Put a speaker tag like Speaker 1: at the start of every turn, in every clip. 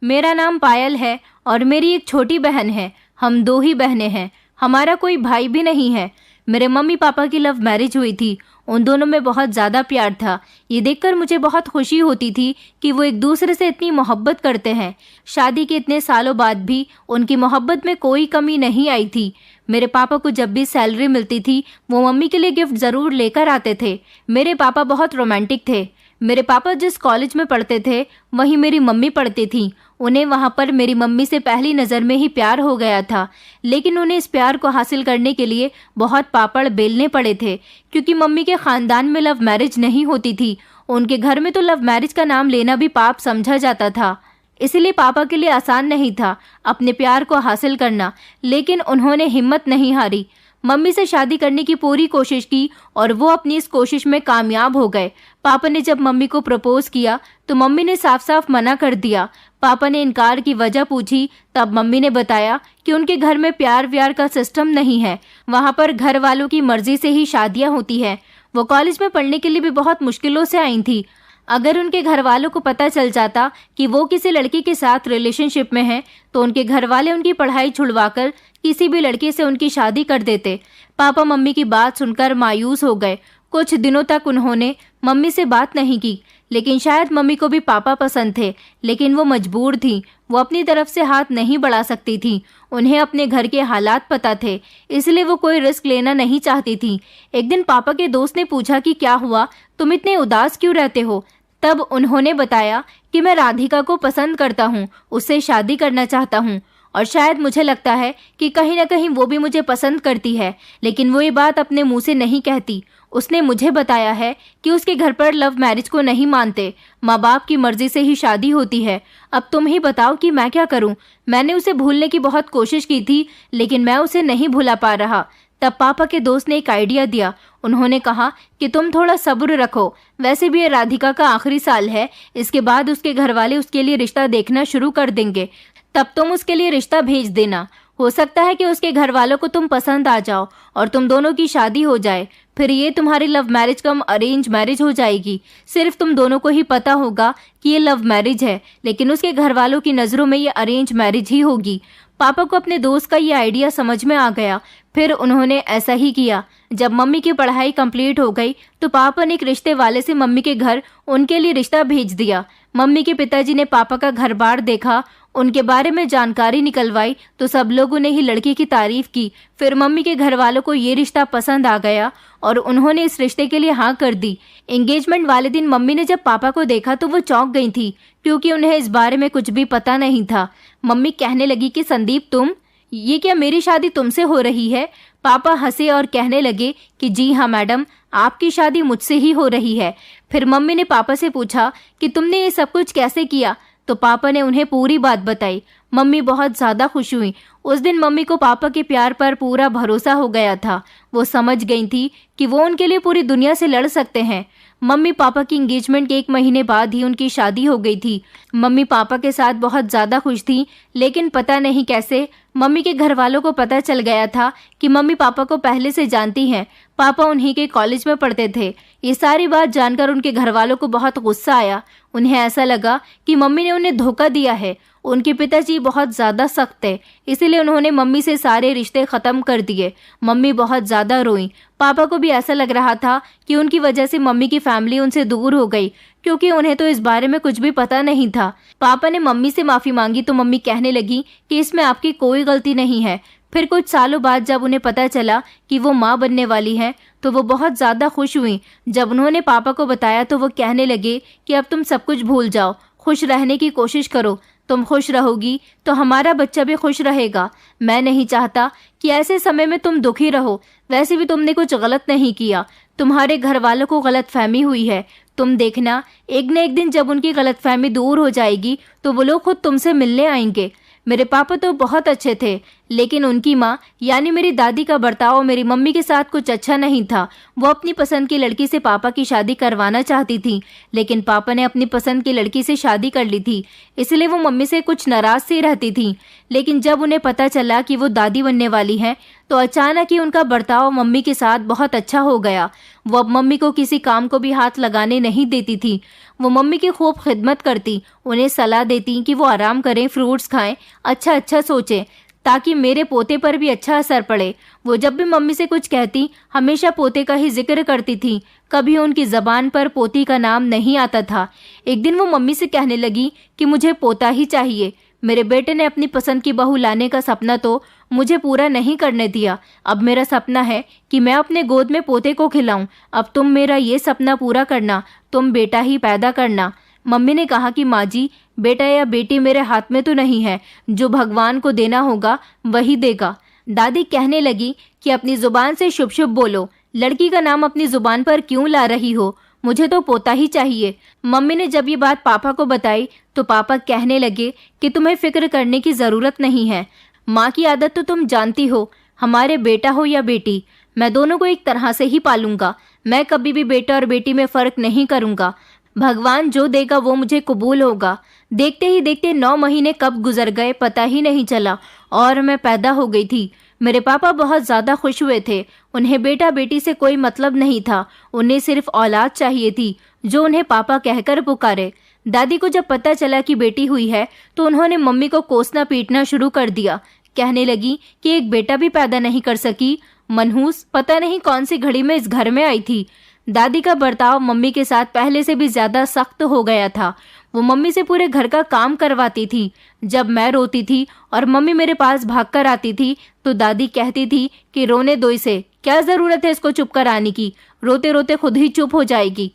Speaker 1: मेरा नाम पायल है और मेरी एक छोटी बहन है। हम 2 ही बहनें हैं, हमारा कोई भाई भी नहीं है। मेरे मम्मी पापा की लव मैरिज हुई थी। उन दोनों में बहुत ज़्यादा प्यार था। ये देखकर मुझे बहुत खुशी होती थी कि वो एक दूसरे से इतनी मोहब्बत करते हैं। शादी के इतने सालों बाद भी उनकी मोहब्बत में कोई कमी नहीं आई थी। मेरे पापा को जब भी सैलरी मिलती थी वो मम्मी के लिए गिफ्ट ज़रूर लेकर आते थे। मेरे पापा बहुत रोमांटिक थे। मेरे पापा जिस कॉलेज में पढ़ते थे वहीं मेरी मम्मी पढ़ती थी। उन्हें वहाँ पर मेरी मम्मी से पहली नज़र में ही प्यार हो गया था, लेकिन उन्हें इस प्यार को हासिल करने के लिए बहुत पापड़ बेलने पड़े थे, क्योंकि मम्मी के ख़ानदान में लव मैरिज नहीं होती थी। उनके घर में तो लव मैरिज का नाम लेना भी पाप समझा जाता था। इसलिए पापा के लिए आसान नहीं था अपने प्यार को हासिल करना, लेकिन उन्होंने हिम्मत नहीं हारी। मम्मी से शादी करने की पूरी कोशिश की और वो अपनी इस कोशिश में कामयाब हो गए। पापा ने जब मम्मी को प्रपोज किया तो मम्मी ने साफ साफ मना कर दिया। पापा ने इनकार की वजह पूछी, तब मम्मी ने बताया कि उनके घर में प्यार व्यार का सिस्टम नहीं है, वहाँ पर घर वालों की मर्जी से ही शादियाँ होती हैं। वो कॉलेज में पढ़ने के लिए भी बहुत मुश्किलों से आई थी। अगर उनके घर वालों को पता चल जाता कि वो किसी लड़की के साथ रिलेशनशिप में हैं, तो उनके घर वाले उनकी पढ़ाई छुड़वाकर किसी भी लड़के से उनकी शादी कर देते। पापा मम्मी की बात सुनकर मायूस हो गए। कुछ दिनों तक उन्होंने मम्मी से बात नहीं की, लेकिन शायद मम्मी को भी पापा पसंद थे, लेकिन वो मजबूर थी। वो अपनी तरफ से हाथ नहीं बढ़ा सकती थी। उन्हें अपने घर के हालात पता थे, इसलिए वो कोई रिस्क लेना नहीं चाहती थी। एक दिन पापा के दोस्त ने पूछा कि क्या हुआ, तुम इतने उदास क्यों रहते हो? तब उन्होंने बताया कि मैं राधिका को पसंद करता हूँ, उससे शादी करना चाहता हूँ, और शायद मुझे लगता है कि कहीं ना कहीं वो भी मुझे पसंद करती है, लेकिन वो ये बात अपने मुंह से नहीं कहती। उसने मुझे बताया है कि उसके घर पर लव मैरिज को नहीं मानते, माँ बाप की मर्जी से ही शादी होती है। अब तुम ही बताओ कि मैं क्या करूँ? मैंने उसे भूलने की बहुत कोशिश की थी, लेकिन मैं उसे नहीं भुला पा रहा। तब पापा के दोस्त ने एक आइडिया दिया। उन्होंने कहा कि तुम थोड़ा सब्र रखो, वैसे भी ये राधिका का आखिरी साल है, इसके बाद उसके घर वाले उसके लिए रिश्ता देखना शुरू कर देंगे, तब तुम उसके लिए रिश्ता भेज देना। हो सकता है कि उसके घर वालों को तुम पसंद आ जाओ और तुम दोनों की शादी हो जाए, फिर ये तुम्हारी लव मैरिज कम अरेंज मैरिज हो जाएगी। सिर्फ तुम दोनों को ही पता होगा कि ये लव मैरिज है, लेकिन उसके घर वालों की नज़रों में ये अरेंज मैरिज ही होगी। पापा को अपने दोस्त का ये आइडिया समझ में आ गया। फिर उन्होंने ऐसा ही किया। जब मम्मी की पढ़ाई कंप्लीट हो गई तो पापा ने एक रिश्ते वाले से मम्मी के घर उनके लिए रिश्ता भेज दिया। मम्मी के पिताजी ने पापा का घर बार देखा, उनके बारे में जानकारी निकलवाई तो सब लोगों ने ही लड़के की तारीफ की। फिर मम्मी के घर वालों को ये रिश्ता पसंद आ गया और उन्होंने इस रिश्ते के लिए हाँ कर दी। एंगेजमेंट वाले दिन मम्मी ने जब पापा को देखा तो वो चौंक गई थी, क्योंकि उन्हें इस बारे में कुछ भी पता नहीं था। मम्मी कहने लगी कि संदीप, तुम ये क्या, मेरी शादी तुमसे हो रही है? पापा हंसे और कहने लगे कि जी हाँ मैडम, आपकी शादी मुझसे ही हो रही है। फिर मम्मी ने पापा से पूछा कि तुमने ये सब कुछ कैसे किया? तो पापा ने उन्हें पूरी बात बताई। मम्मी बहुत ज़्यादा खुश हुई। उस दिन मम्मी को पापा के प्यार पर पूरा भरोसा हो गया था। वो समझ गई थी कि वो उनके लिए पूरी दुनिया से लड़ सकते हैं। मम्मी पापा की एंगेजमेंट के 1 महीने बाद ही उनकी शादी हो गई थी। मम्मी पापा के साथ बहुत ज़्यादा खुश थी, लेकिन पता नहीं कैसे मम्मी के घर वालों को पता चल गया था कि मम्मी पापा को पहले से जानती हैं। पापा उन्हीं के कॉलेज में पढ़ते थे। ये सारी बात जानकर उनके घर वालों को बहुत गुस्सा आया। उन्हें ऐसा लगा कि मम्मी ने उन्हें धोखा दिया है। उनके पिताजी बहुत ज़्यादा सख्त थे, इसीलिए उन्होंने मम्मी से सारे रिश्ते ख़त्म कर दिए। मम्मी बहुत ज़्यादा रोई। पापा को भी ऐसा लग रहा था कि उनकी वजह से मम्मी की फैमिली उनसे दूर हो गई, क्योंकि उन्हें तो इस बारे में कुछ भी पता नहीं था। पापा ने मम्मी से माफ़ी मांगी तो मम्मी कहने लगी कि इसमें आपकी कोई गलती नहीं है। फिर कुछ सालों बाद जब उन्हें पता चला कि वो माँ बनने वाली हैं, तो वो बहुत ज़्यादा खुश हुई। जब उन्होंने पापा को बताया तो वो कहने लगे कि अब तुम सब कुछ भूल जाओ, खुश रहने की कोशिश करो। तुम खुश रहोगी तो हमारा बच्चा भी खुश रहेगा। मैं नहीं चाहता कि ऐसे समय में तुम दुखी रहो। वैसे भी तुमने कुछ गलत नहीं किया, तुम्हारे घर वालों को गलतफहमी हुई है। तुम देखना, एक न एक दिन जब उनकी गलतफहमी दूर हो जाएगी तो वो लोग खुद तुमसे मिलने आएंगे। मेरे पापा तो बहुत अच्छे थे, लेकिन उनकी माँ यानी मेरी दादी का बर्ताव मेरी मम्मी के साथ कुछ अच्छा नहीं था। वो अपनी पसंद की लड़की से पापा की शादी करवाना चाहती थी, लेकिन पापा ने अपनी पसंद की लड़की से शादी कर ली थी, इसलिए वो मम्मी से कुछ नाराज सी रहती थी। लेकिन जब उन्हें पता चला कि वो दादी बनने वाली हैं, तो अचानक ही उनका बर्ताव मम्मी के साथ बहुत अच्छा हो गया। वो अब मम्मी को किसी काम को भी हाथ लगाने नहीं देती थी। वो मम्मी की खूब खिदमत करती, उन्हें सलाह देती कि वो आराम करें, फ्रूट्स खाएं, अच्छा अच्छा सोचें, ताकि मेरे पोते पर भी अच्छा असर पड़े। वो जब भी मम्मी से कुछ कहती हमेशा पोते का ही जिक्र करती थी, कभी उनकी जबान पर पोती का नाम नहीं आता था। एक दिन वो मम्मी से कहने लगी कि मुझे पोता ही चाहिए। मेरे बेटे ने अपनी पसंद की बहू लाने का सपना तो मुझे पूरा नहीं करने दिया। अब मेरा सपना है कि मैं अपने गोद में पोते को खिलाऊं। अब तुम मेरा ये सपना पूरा करना, तुम बेटा ही पैदा करना। मम्मी ने कहा कि माँ जी, बेटा या बेटी मेरे हाथ में तो नहीं है, जो भगवान को देना होगा वही देगा। दादी कहने लगी कि अपनी जुबान से शुभ शुभ बोलो, लड़की का नाम अपनी जुबान पर क्यों ला रही हो, मुझे तो पोता ही चाहिए। मम्मी ने जब ये बात पापा को बताई तो पापा कहने लगे कि तुम्हें फिक्र करने की जरूरत नहीं है, माँ की आदत तो तुम जानती हो, हमारे बेटा हो या बेटी, मैं दोनों को एक तरह से ही पालूंगा। मैं कभी भी बेटा और बेटी में फर्क नहीं करूंगा। भगवान जो देगा वो मुझे कबूल होगा। देखते ही देखते 9 महीने कब गुजर गए पता ही नहीं चला और मैं पैदा हो गई थी। मेरे पापा बहुत ज्यादा खुश हुए थे। उन्हें बेटा बेटी से कोई मतलब नहीं था, उन्हें सिर्फ औलाद चाहिए थी जो उन्हें पापा कहकर पुकारे। दादी को जब पता चला कि बेटी हुई है तो उन्होंने मम्मी को कोसना पीटना शुरू कर दिया। कहने लगी कि एक बेटा भी पैदा नहीं कर सकी, मनहूस, पता नहीं कौन सी घड़ी में इस घर में आई थी। दादी का बर्ताव मम्मी के साथ पहले से भी ज्यादा सख्त हो गया था। वो मम्मी से पूरे घर का काम करवाती थी। जब मैं रोती थी और मम्मी मेरे पास भागकर आती थी तो दादी कहती थी कि रोने दो इसे, क्या जरूरत है इसको चुप कराने की, रोते रोते खुद ही चुप हो जाएगी।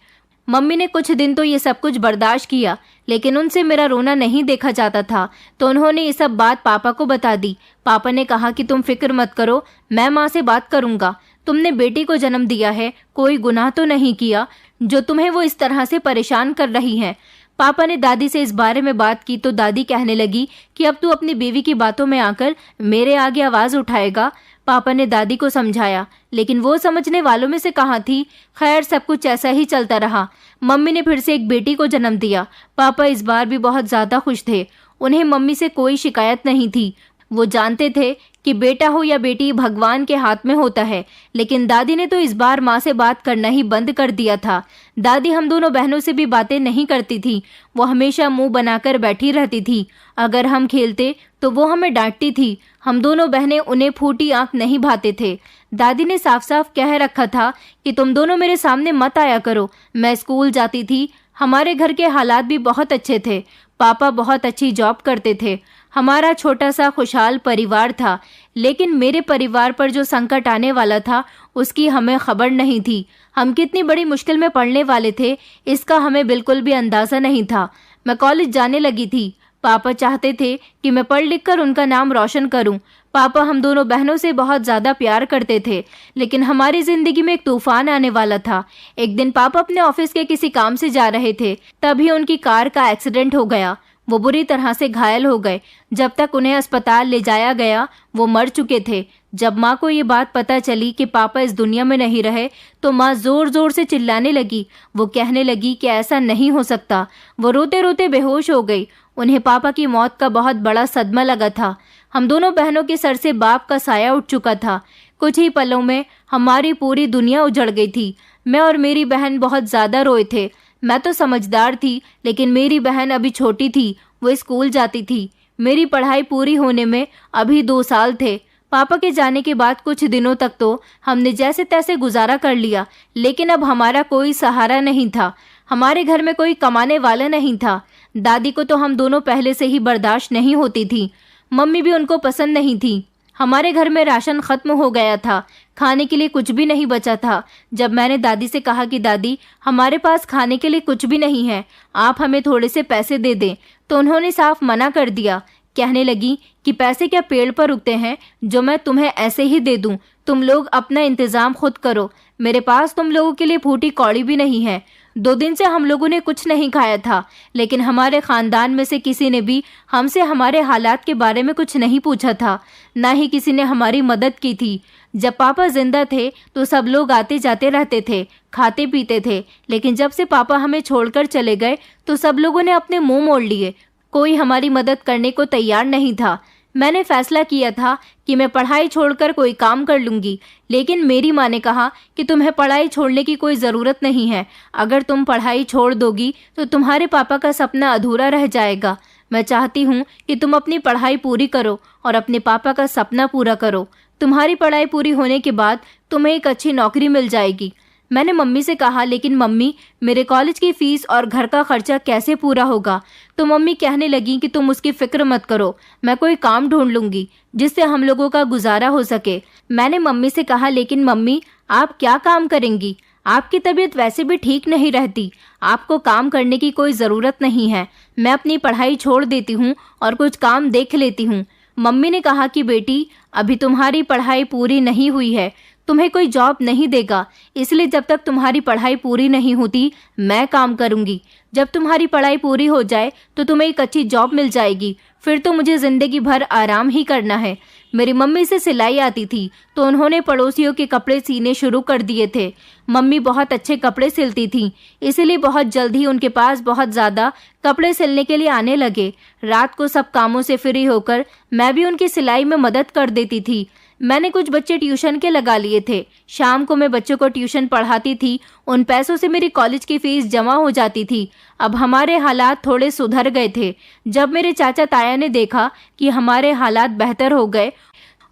Speaker 1: मम्मी ने कुछ दिन तो ये सब कुछ बर्दाश्त किया, लेकिन उनसे मेरा रोना नहीं देखा जाता था, तो उन्होंने ये सब बात पापा को बता दी। पापा ने कहा कि तुम फिक्र मत करो, मैं माँ से बात करूंगा। तुमने बेटी को जन्म दिया है, कोई गुनाह तो नहीं किया जो तुम्हें वो इस तरह से परेशान कर रही हैं। पापा ने दादी से इस बारे में बात की तो दादी कहने लगी कि अब तू अपनी बीवी की बातों में आकर मेरे आगे आवाज उठाएगा। पापा ने दादी को समझाया, लेकिन वो समझने वालों में से कहाँ थी। खैर, सब कुछ ऐसा ही चलता रहा। मम्मी ने फिर से एक बेटी को जन्म दिया। पापा इस बार भी बहुत ज्यादा खुश थे। उन्हें मम्मी से कोई शिकायत नहीं थी। वो जानते थे कि बेटा हो या बेटी भगवान के हाथ में होता है, लेकिन दादी ने तो इस बार माँ से बात करना ही बंद कर दिया था। दादी हम दोनों बहनों से भी बातें नहीं करती थी। वो हमेशा मुंह बनाकर बैठी रहती थी। अगर हम खेलते तो वो हमें डांटती थी। हम दोनों बहनें उन्हें फूटी आंख नहीं भाते थे। दादी ने साफ साफ कह रखा था कि तुम दोनों मेरे सामने मत आया करो। मैं स्कूल जाती थी। हमारे घर के हालात भी बहुत अच्छे थे। पापा बहुत अच्छी जॉब करते थे। हमारा छोटा सा खुशहाल परिवार था, लेकिन मेरे परिवार पर जो संकट आने वाला था उसकी हमें खबर नहीं थी। हम कितनी बड़ी मुश्किल में पड़ने वाले थे इसका हमें बिल्कुल भी अंदाजा नहीं था। मैं कॉलेज जाने लगी थी। पापा चाहते थे कि मैं पढ़ लिख कर उनका नाम रोशन करूं। पापा हम दोनों बहनों से बहुत ज्यादा प्यार करते थे, लेकिन हमारी जिंदगी में एक तूफान आने वाला था। एक दिन पापा अपने ऑफिस के किसी काम से जा रहे थे, तभी उनकी कार का एक्सीडेंट हो गया। वो बुरी तरह से घायल हो गए। जब तक उन्हें अस्पताल ले जाया गया वो मर चुके थे। जब माँ को ये बात पता चली कि पापा इस दुनिया में नहीं रहे तो माँ जोर जोर से चिल्लाने लगी। वो कहने लगी कि ऐसा नहीं हो सकता। वो रोते रोते बेहोश हो गई। उन्हें पापा की मौत का बहुत बड़ा सदमा लगा था। हम दोनों बहनों के सर से बाप का साया उठ चुका था। कुछ ही पलों में हमारी पूरी दुनिया उजड़ गई थी। मैं और मेरी बहन बहुत ज्यादा रोए थे। मैं तो समझदार थी, लेकिन मेरी बहन अभी छोटी थी। वो स्कूल जाती थी। मेरी पढ़ाई पूरी होने में अभी 2 साल थे। पापा के जाने के बाद कुछ दिनों तक तो हमने जैसे तैसे गुजारा कर लिया, लेकिन अब हमारा कोई सहारा नहीं था। हमारे घर में कोई कमाने वाला नहीं था। दादी को तो हम दोनों पहले से ही बर्दाश्त नहीं होती थी। मम्मी भी उनको पसंद नहीं थी। हमारे घर में राशन खत्म हो गया था। खाने के लिए कुछ भी नहीं बचा था। जब मैंने दादी से कहा कि दादी हमारे पास खाने के लिए कुछ भी नहीं है, आप हमें थोड़े से पैसे दे दें, तो उन्होंने साफ मना कर दिया। कहने लगी कि पैसे क्या पेड़ पर उगते हैं जो मैं तुम्हें ऐसे ही दे दूं। तुम लोग अपना इंतजाम खुद करो। मेरे पास तुम लोगों के लिए फूटी कौड़ी भी नहीं है। 2 दिन से हम लोगों ने कुछ नहीं खाया था, लेकिन हमारे खानदान में से किसी ने भी हमसे हमारे हालात के बारे में कुछ नहीं पूछा था, ना ही किसी ने हमारी मदद की थी। जब पापा जिंदा थे तो सब लोग आते जाते रहते थे, खाते पीते थे, लेकिन जब से पापा हमें छोड़कर चले गए तो सब लोगों ने अपने मुंह मोड़ लिए। कोई हमारी मदद करने को तैयार नहीं था। मैंने फैसला किया था कि मैं पढ़ाई छोड़कर कोई काम कर लूंगी, लेकिन मेरी माँ ने कहा कि तुम्हें पढ़ाई छोड़ने की कोई ज़रूरत नहीं है। अगर तुम पढ़ाई छोड़ दोगी तो तुम्हारे पापा का सपना अधूरा रह जाएगा। मैं चाहती हूँ कि तुम अपनी पढ़ाई पूरी करो और अपने पापा का सपना पूरा करो। तुम्हारी पढ़ाई पूरी होने के बाद तुम्हें एक अच्छी नौकरी मिल जाएगी। मैंने मम्मी से कहा, लेकिन मम्मी, मेरे कॉलेज की फीस और घर का खर्चा कैसे पूरा होगा? तो मम्मी कहने लगी कि तुम उसकी फिक्र मत करो, मैं कोई काम ढूंढ लूंगी जिससे हम लोगों का गुजारा हो सके। मैंने मम्मी से कहा, लेकिन मम्मी, आप क्या काम करेंगी? आपकी तबीयत वैसे भी ठीक नहीं रहती, आपको काम करने की कोई ज़रूरत नहीं है। मैं अपनी पढ़ाई छोड़ देती हूँ और कुछ काम देख लेती हूँ। मम्मी ने कहा कि बेटी, अभी तुम्हारी पढ़ाई पूरी नहीं हुई है, तुम्हें कोई जॉब नहीं देगा, इसलिए जब तक तुम्हारी पढ़ाई पूरी नहीं होती मैं काम करूंगी। जब तुम्हारी पढ़ाई पूरी हो जाए तो तुम्हें एक अच्छी जॉब मिल जाएगी, फिर तो मुझे ज़िंदगी भर आराम ही करना है। मेरी मम्मी से सिलाई आती थी तो उन्होंने पड़ोसियों के कपड़े सीने शुरू कर दिए थे। मम्मी बहुत अच्छे कपड़े सिलती थी, इसलिए बहुत जल्द ही उनके पास बहुत ज़्यादा कपड़े सिलने के लिए आने लगे। रात को सब कामों से फ्री होकर मैं भी उनकी सिलाई में मदद कर देती थी। मैंने कुछ बच्चे ट्यूशन के लगा लिए थे। शाम को मैं बच्चों को ट्यूशन पढ़ाती थी। उन पैसों से मेरी कॉलेज की फीस जमा हो जाती थी। अब हमारे हालात थोड़े सुधर गए थे। जब मेरे चाचा ताया ने देखा कि हमारे हालात बेहतर हो गए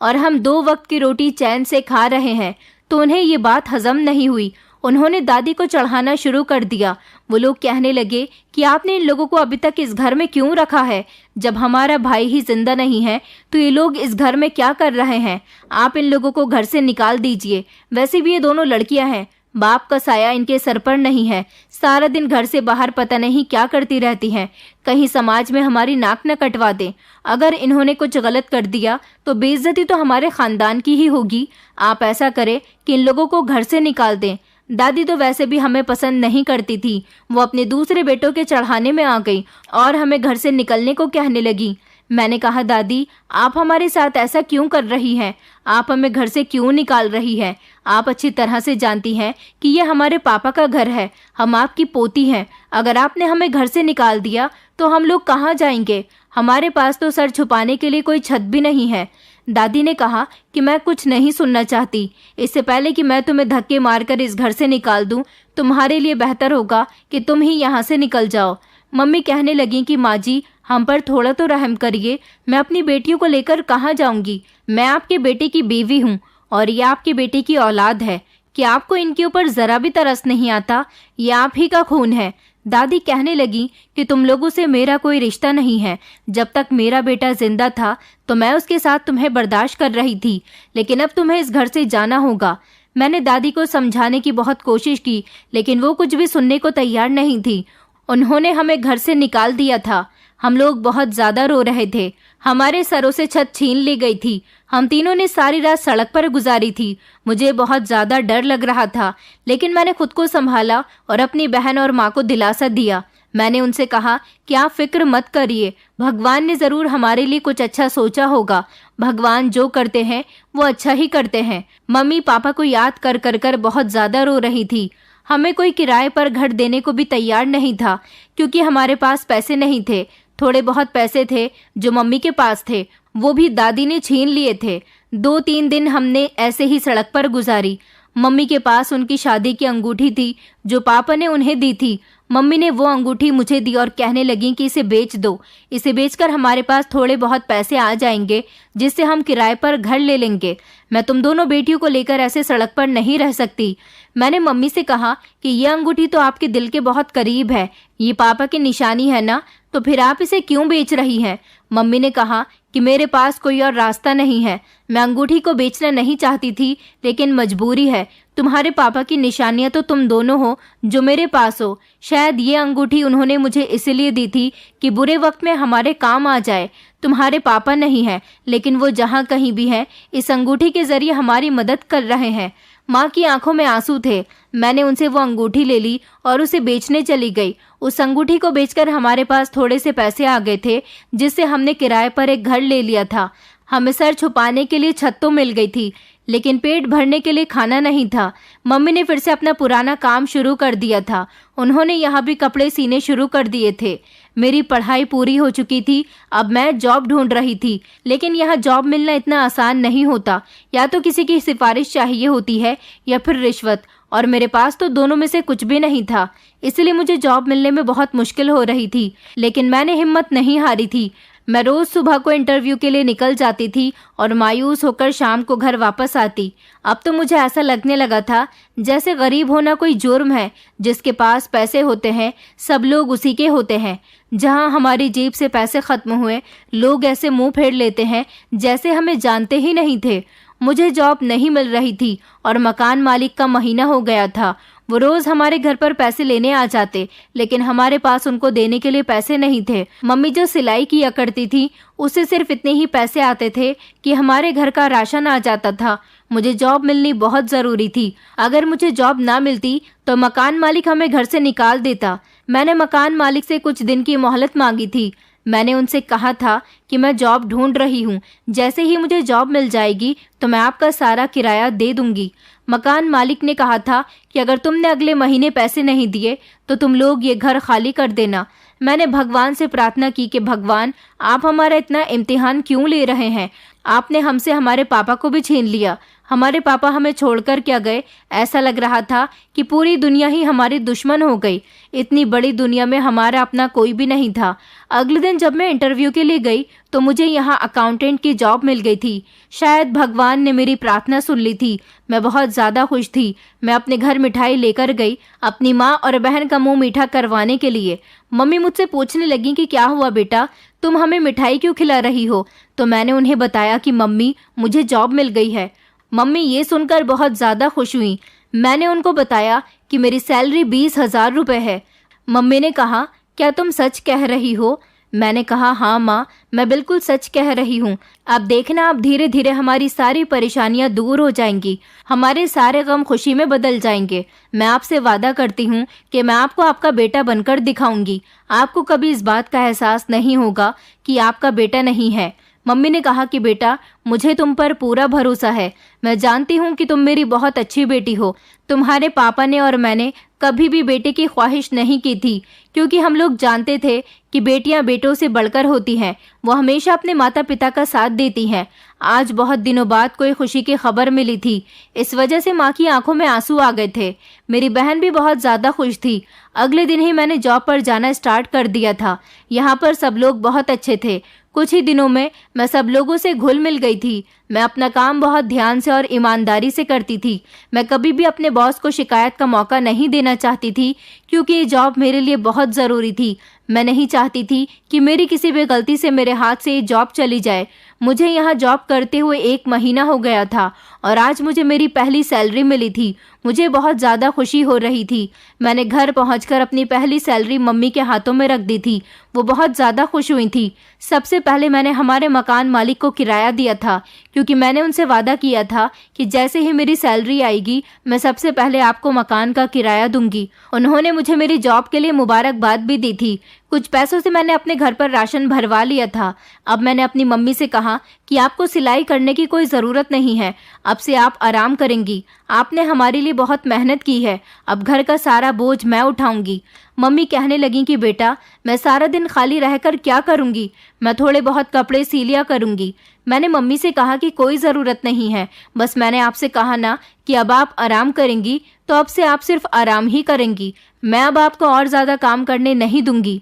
Speaker 1: और हम 2 वक्त की रोटी चैन से खा रहे हैं, तो उन्हें ये बात हजम नहीं हुई। उन्होंने दादी को चढ़ाना शुरू कर दिया। वो लोग कहने लगे कि आपने इन लोगों को अभी तक इस घर में क्यों रखा है? जब हमारा भाई ही जिंदा नहीं है तो ये लोग इस घर में क्या कर रहे हैं? आप इन लोगों को घर से निकाल दीजिए। वैसे भी ये दोनों लड़कियां हैं, बाप का साया इनके सर पर नहीं है। सारा दिन घर से बाहर पता नहीं क्या करती रहती हैं, कहीं समाज में हमारी नाक न कटवा दें। अगर इन्होंने कुछ गलत कर दिया तो बेइज्जती तो हमारे खानदान की ही होगी। आप ऐसा करें कि इन लोगों को घर से निकाल दें। दादी तो वैसे भी हमें पसंद नहीं करती थी। वो अपने दूसरे बेटों के चढ़ाने में आ गई और हमें घर से निकलने को कहने लगी। मैंने कहा, दादी, आप हमारे साथ ऐसा क्यों कर रही हैं? आप हमें घर से क्यों निकाल रही हैं? आप अच्छी तरह से जानती हैं कि ये हमारे पापा का घर है, हम आपकी पोती हैं। अगर आपने हमें घर से निकाल दिया तो हम लोग कहाँ जाएंगे? हमारे पास तो सर छुपाने के लिए कोई छत भी नहीं है। दादी ने कहा कि मैं कुछ नहीं सुनना चाहती। इससे पहले कि मैं तुम्हें धक्के मारकर इस घर से निकाल दूं, तुम्हारे लिए बेहतर होगा कि तुम ही यहाँ से निकल जाओ। मम्मी कहने लगी कि माँ जी, हम पर थोड़ा तो रहम करिए। मैं अपनी बेटियों को लेकर कहाँ जाऊंगी? मैं आपके बेटे की बीवी हूँ और ये आपके बेटे की औलाद है। कि आपको इनके ऊपर जरा भी तरस नहीं आता? ये आप ही का खून है। दादी कहने लगी कि तुम लोगों से मेरा कोई रिश्ता नहीं है। जब तक मेरा बेटा जिंदा था तो मैं उसके साथ तुम्हें बर्दाश्त कर रही थी, लेकिन अब तुम्हें इस घर से जाना होगा। मैंने दादी को समझाने की बहुत कोशिश की, लेकिन वो कुछ भी सुनने को तैयार नहीं थी। उन्होंने हमें घर से निकाल दिया था। हम लोग बहुत ज्यादा रो रहे थे। हमारे सरों से छत छीन ली गई थी। हम तीनों ने सारी रात सड़क पर गुजारी थी। मुझे बहुत ज्यादा डर लग रहा था, लेकिन मैंने खुद को संभाला और अपनी बहन और माँ को दिलासा दिया। मैंने उनसे कहा कि आप फिक्र मत करिए, भगवान ने जरूर हमारे लिए कुछ अच्छा सोचा होगा। भगवान जो करते हैं वो अच्छा ही करते हैं। मम्मी पापा को याद कर कर कर बहुत ज्यादा रो रही थी। हमें कोई किराए पर घर देने को भी तैयार नहीं था, क्योंकि हमारे पास पैसे नहीं थे। थोड़े बहुत पैसे थे जो मम्मी के पास थे, वो भी दादी ने छीन लिए थे। 2-3 दिन हमने ऐसे ही सड़क पर गुजारी। मम्मी के पास उनकी शादी की अंगूठी थी जो पापा ने उन्हें दी थी। मम्मी ने वो अंगूठी मुझे दी और कहने लगी कि इसे बेच दो। इसे बेचकर हमारे पास थोड़े बहुत पैसे आ जाएंगे, जिससे हम किराए पर घर ले लेंगे। मैं तुम दोनों बेटियों को लेकर ऐसे सड़क पर नहीं रह सकती। मैंने मम्मी से कहा कि ये अंगूठी तो आपके दिल के बहुत करीब है, ये पापा की निशानी है ना, तो फिर आप इसे क्यों बेच रही हैं? मम्मी ने कहा कि मेरे पास कोई और रास्ता नहीं है। मैं अंगूठी को बेचना नहीं चाहती थी, लेकिन मजबूरी है। तुम्हारे पापा की निशानियां तो तुम दोनों हो जो मेरे पास हो। शायद ये अंगूठी उन्होंने मुझे इसलिए दी थी कि बुरे वक्त में हमारे काम आ जाए। तुम्हारे पापा नहीं है, लेकिन वो जहाँ कहीं भी है इस अंगूठी के जरिए हमारी मदद कर रहे हैं। माँ की आंखों में आंसू थे। मैंने उनसे वो अंगूठी ले ली और उसे बेचने चली गई। उस अंगूठी को बेचकर हमारे पास थोड़े से पैसे आ गए थे, जिससे हमने किराए पर एक घर ले लिया था। हमें सर छुपाने के लिए छत तो मिल गई थी, लेकिन पेट भरने के लिए खाना नहीं था। मम्मी ने फिर से अपना पुराना काम शुरू कर दिया था। उन्होंने यहाँ भी कपड़े सीने शुरू कर दिए थे। मेरी पढ़ाई पूरी हो चुकी थी। अब मैं जॉब ढूंढ रही थी, लेकिन यहाँ जॉब मिलना इतना आसान नहीं होता। या तो किसी की सिफारिश चाहिए होती है या फिर रिश्वत, और मेरे पास तो दोनों में से कुछ भी नहीं था। इसलिए मुझे जॉब मिलने में बहुत मुश्किल हो रही थी, लेकिन मैंने हिम्मत नहीं हारी थी। मैं रोज सुबह को इंटरव्यू के लिए निकल जाती थी और मायूस होकर शाम को घर वापस आती। अब तो मुझे ऐसा लगने लगा था जैसे गरीब होना कोई जुर्म है। जिसके पास पैसे होते हैं सब लोग उसी के होते हैं। जहां हमारी जेब से पैसे खत्म हुए, लोग ऐसे मुंह फेर लेते हैं जैसे हमें जानते ही नहीं थे। मुझे जॉब नहीं मिल रही थी और मकान मालिक का महीना हो गया था। वो रोज हमारे घर पर पैसे लेने आ जाते, लेकिन हमारे पास उनको देने के लिए पैसे नहीं थे। मम्मी जो सिलाई किया करती थी, उससे सिर्फ इतने ही पैसे आते थे कि हमारे घर का राशन आ जाता था। मुझे जॉब मिलनी बहुत ज़रूरी थी। अगर मुझे जॉब ना मिलती तो मकान मालिक हमें घर से निकाल देता। मैंने मकान मालिक से कुछ दिन की मोहलत मांगी थी। मैंने उनसे कहा था कि मैं जॉब ढूंढ रही हूँ, जैसे ही मुझे जॉब मिल जाएगी तो मैं आपका सारा किराया दे दूंगी। मकान मालिक ने कहा था कि अगर तुमने अगले महीने पैसे नहीं दिए तो तुम लोग ये घर खाली कर देना। मैंने भगवान से प्रार्थना की कि भगवान, आप हमारा इतना इम्तिहान क्यों ले रहे हैं? आपने हमसे हमारे पापा को भी छीन लिया। हमारे पापा हमें छोड़कर क्या गए? ऐसा लग रहा था कि पूरी दुनिया ही हमारी दुश्मन हो गई। इतनी बड़ी दुनिया में हमारा अपना कोई भी नहीं था। अगले दिन जब मैं इंटरव्यू के लिए गई तो मुझे यहाँ अकाउंटेंट की जॉब मिल गई थी। शायद भगवान ने मेरी प्रार्थना सुन ली थी। मैं बहुत ज़्यादा खुश थी। मैं अपने घर मिठाई लेकर गई, अपनी माँ और बहन का मुंह मीठा करवाने के लिए। मम्मी मुझसे पूछने लगी कि क्या हुआ बेटा, तुम हमें मिठाई क्यों खिला रही हो? तो मैंने उन्हें बताया कि मम्मी, मुझे जॉब मिल गई है। मम्मी ये सुनकर बहुत ज़्यादा खुश हुई। मैंने उनको बताया कि मेरी सैलरी 20,000 रुपये है। मम्मी ने कहा, क्या तुम सच कह रही हो? मैंने कहा, हाँ माँ, मैं बिल्कुल सच कह रही हूँ। अब देखना, अब धीरे धीरे हमारी सारी परेशानियाँ दूर हो जाएंगी, हमारे सारे गम खुशी में बदल जाएंगे। मैं आपसे वादा करती हूँ कि मैं आपको आपका बेटा बनकर दिखाऊंगी। आपको कभी इस बात का एहसास नहीं होगा कि आपका बेटा नहीं है। मम्मी ने कहा कि बेटा, मुझे तुम पर पूरा भरोसा है। मैं जानती हूँ कि तुम मेरी बहुत अच्छी बेटी हो। तुम्हारे पापा ने और मैंने कभी भी बेटे की ख्वाहिश नहीं की थी, क्योंकि हम लोग जानते थे कि बेटियां बेटों से बढ़कर होती हैं। वो हमेशा अपने माता पिता का साथ देती हैं। आज बहुत दिनों बाद कोई खुशी की खबर मिली थी, इस वजह से माँ की आंखों में आंसू आ गए थे। मेरी बहन भी बहुत ज़्यादा खुश थी। अगले दिन ही मैंने जॉब पर जाना स्टार्ट कर दिया था। यहाँ पर सब लोग बहुत अच्छे थे। कुछ ही दिनों में मैं सब लोगों से घुल मिल गई थी। मैं अपना काम बहुत ध्यान से और ईमानदारी से करती थी। मैं कभी भी अपने बॉस को शिकायत का मौका नहीं देना चाहती थी, क्योंकि ये जॉब मेरे लिए बहुत ज़रूरी थी। मैं नहीं चाहती थी कि मेरी किसी भी गलती से मेरे हाथ से ये जॉब चली जाए। मुझे यहाँ जॉब करते हुए 1 महीना हो गया था और आज मुझे मेरी पहली सैलरी मिली थी। मुझे बहुत ज़्यादा खुशी हो रही थी। मैंने घर पहुंचकर अपनी पहली सैलरी मम्मी के हाथों में रख दी थी। वो बहुत ज़्यादा खुश हुई थी। सबसे पहले मैंने हमारे मकान मालिक को किराया दिया था, क्योंकि मैंने उनसे वादा किया था कि जैसे ही मेरी सैलरी आएगी मैं सबसे पहले आपको मकान का किराया दूंगी। उन्होंने मुझे मेरी जॉब के लिए मुबारकबाद भी दी थी। कुछ पैसों से मैंने अपने घर पर राशन भरवा लिया था। अब मैंने अपनी मम्मी से कहा कि आपको सिलाई करने की कोई ज़रूरत नहीं है, अब से आप आराम करेंगी। आपने हमारे लिए बहुत मेहनत की है, अब घर का सारा बोझ मैं उठाऊंगी। मम्मी कहने लगी कि बेटा, मैं सारा दिन खाली रहकर क्या करूंगी? मैं थोड़े बहुत कपड़े सी लिया करूंगी। मैंने मम्मी से कहा कि कोई ज़रूरत नहीं है, बस मैंने आपसे कहा ना कि अब आप आराम करेंगी, तो अब से आप सिर्फ आराम ही करेंगी। मैं अब आपको और ज़्यादा काम करने नहीं दूंगी।